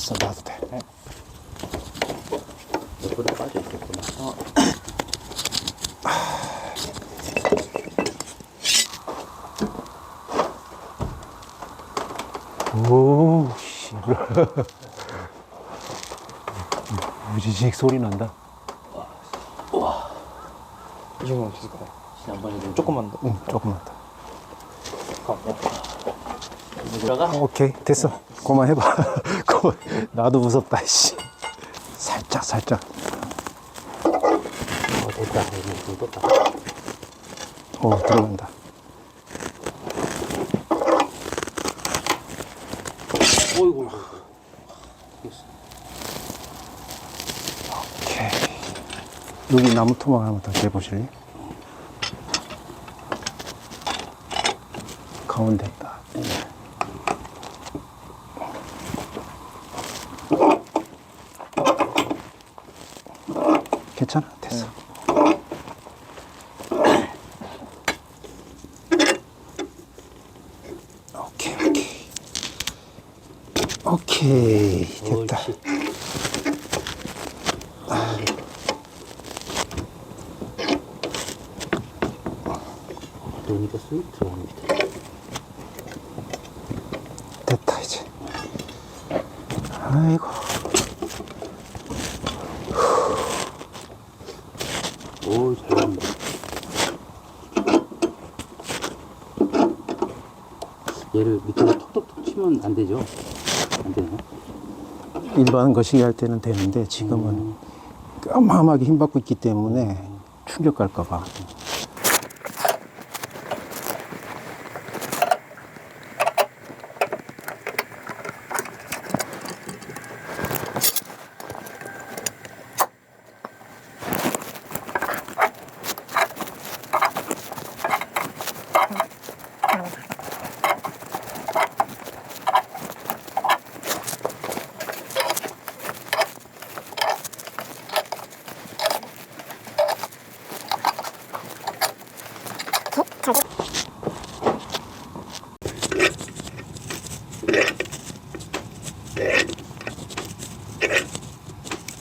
됐어, 놔도 돼. 옆으로 빠져 있겠구나. 오, 씨. 무지직 소리 난다. 이 정도면 됐을까요? 지난번에도 조금만 더. 응, 조금만 더. 들어가? 오케이, 됐어. 그만 해봐. 나도 무섭다, 씨. 살짝, 살짝. 됐다. 이제 불 떴다. 들어간다. 어이구. 오케이. 여기 나무 토막 한번 더 재보실래요? 가운데 있다. 괜찮아? 됐어. 오케이, 오케이. 오케이, 됐다. 옳지. 들어오니까 쑥 들어옵니다. 됐다, 이제. 아이고. 오, 잘한다. 얘를 밑으로 톡톡톡 치면 안 되죠? 안 되나? 일반 거시기 할 때는 되는데 지금은 어마어마하게 힘받고 있기 때문에 충격 갈까봐.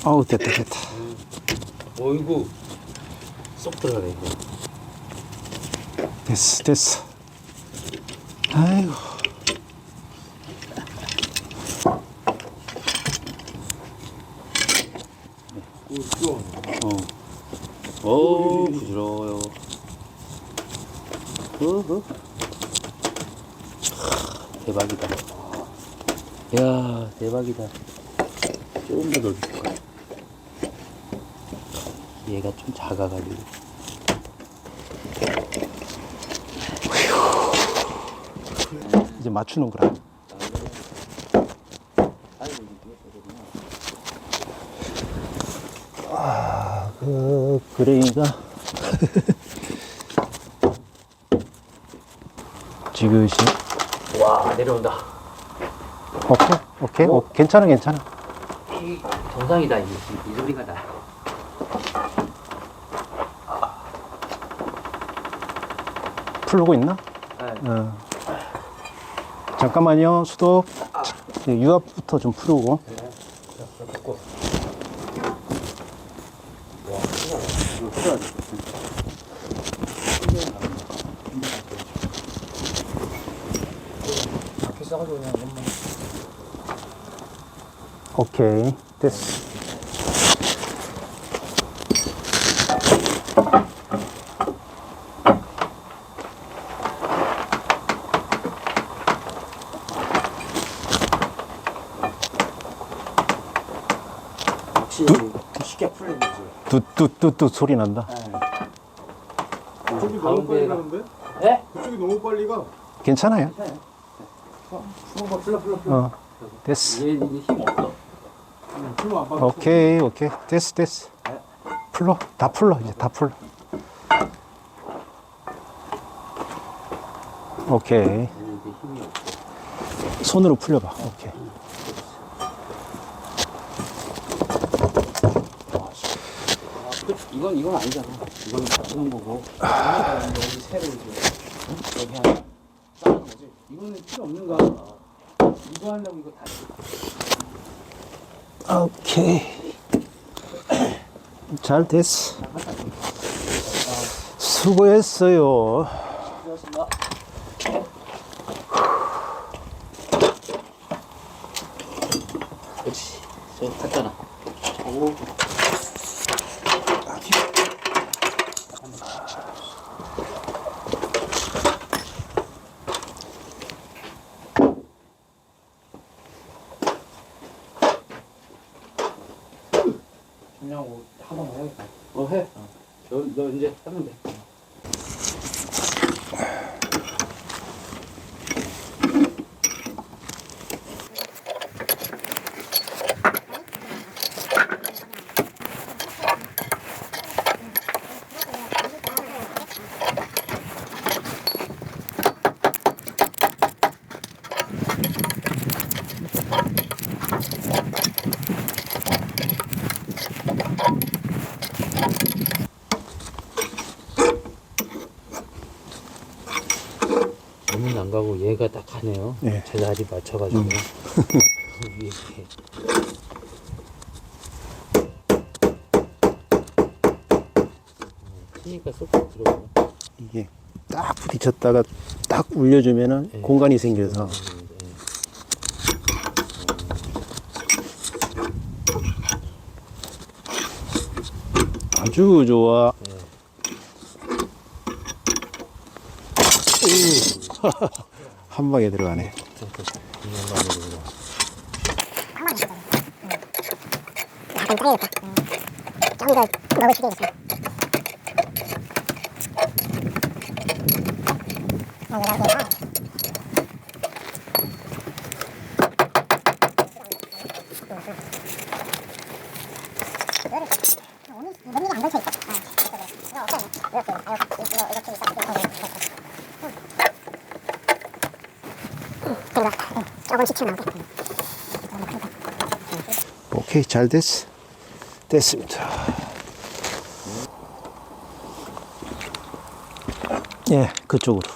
어우, 됐다, 됐다. 어이구. 쏙 들어가네, 이거. 됐어, 됐어. 아이고. 오, 부드러워요. 어허. 대박이다. 이야, 대박이다. 조금 더 넓힐 거야. 얘가 좀 작아가지고. 이제 맞추는 거라. 그레이가 지그시. 와, 내려온다. 오케이, 오케이, 괜찮아, 괜찮아. 이 정상이다, 이 소리가 나. 풀고 있나? 네. 잠깐만요, 수도. 유압부터 좀 풀고. 오케이, 됐어. 확실히 쉽게 풀리지. 뚜뚜뚜뚜 소리 난다. 그쪽이 너무 빨리 가는데? 네? 그쪽이 너무 빨리 가. 괜찮아요? 풀어. 됐어. 얘 이제 힘 없어. 풀면 안 받아. 오케이, 오케이. 됐어, 됐어. 풀러. 다 풀러, 이제 다 풀러. 오케이. 얘 이제 힘이 없어. 손으로 풀려봐. 오케이. 이건 아니잖아. 이건 맞추는 거고. 여기 새로 이제 여기 하나 쌓는 거지. 이거는 필요 없는 거야. 이거 하려고 이거 다. 오케이. 잘 됐어. 수고했어요. 수고하셨습니다. 그렇지. 저 갔잖아. 오. 그냥 뭐 하던 거 해야겠다. 해. 너 이제 하면 돼. 너무 안 가고 얘가 딱 가네요. 예. 제자리 맞춰가지고. 이렇게. 치니까 쏙 들어오네. 이게 딱 부딪혔다가 딱 울려주면은 예. 공간이 생겨서. 아주 좋아. 한 방에 들어가네. 약간 따야겠다. 조금 더 먹을 수도 있어. 냄비가 안 걸쳐 있어. 이거 없어요. 이렇게 있어. 그리고 조금씩 튀어나오게. 오케이, 잘 됐어. 됐습니다. 예, 그쪽으로.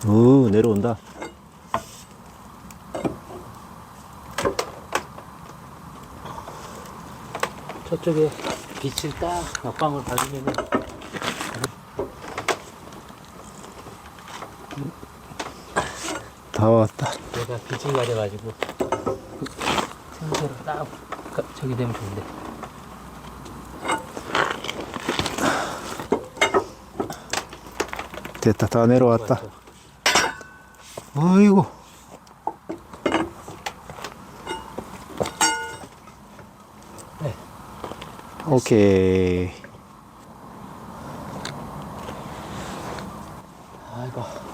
오, 내려온다. 저쪽에 빛을 딱 역광을 받으면은 다 왔다. 내가 빛을 가려가지고 상태로 딱 저기 되면 좋은데. 됐다, 다 내려왔다. 어이구. 네. 오케이. 아이고.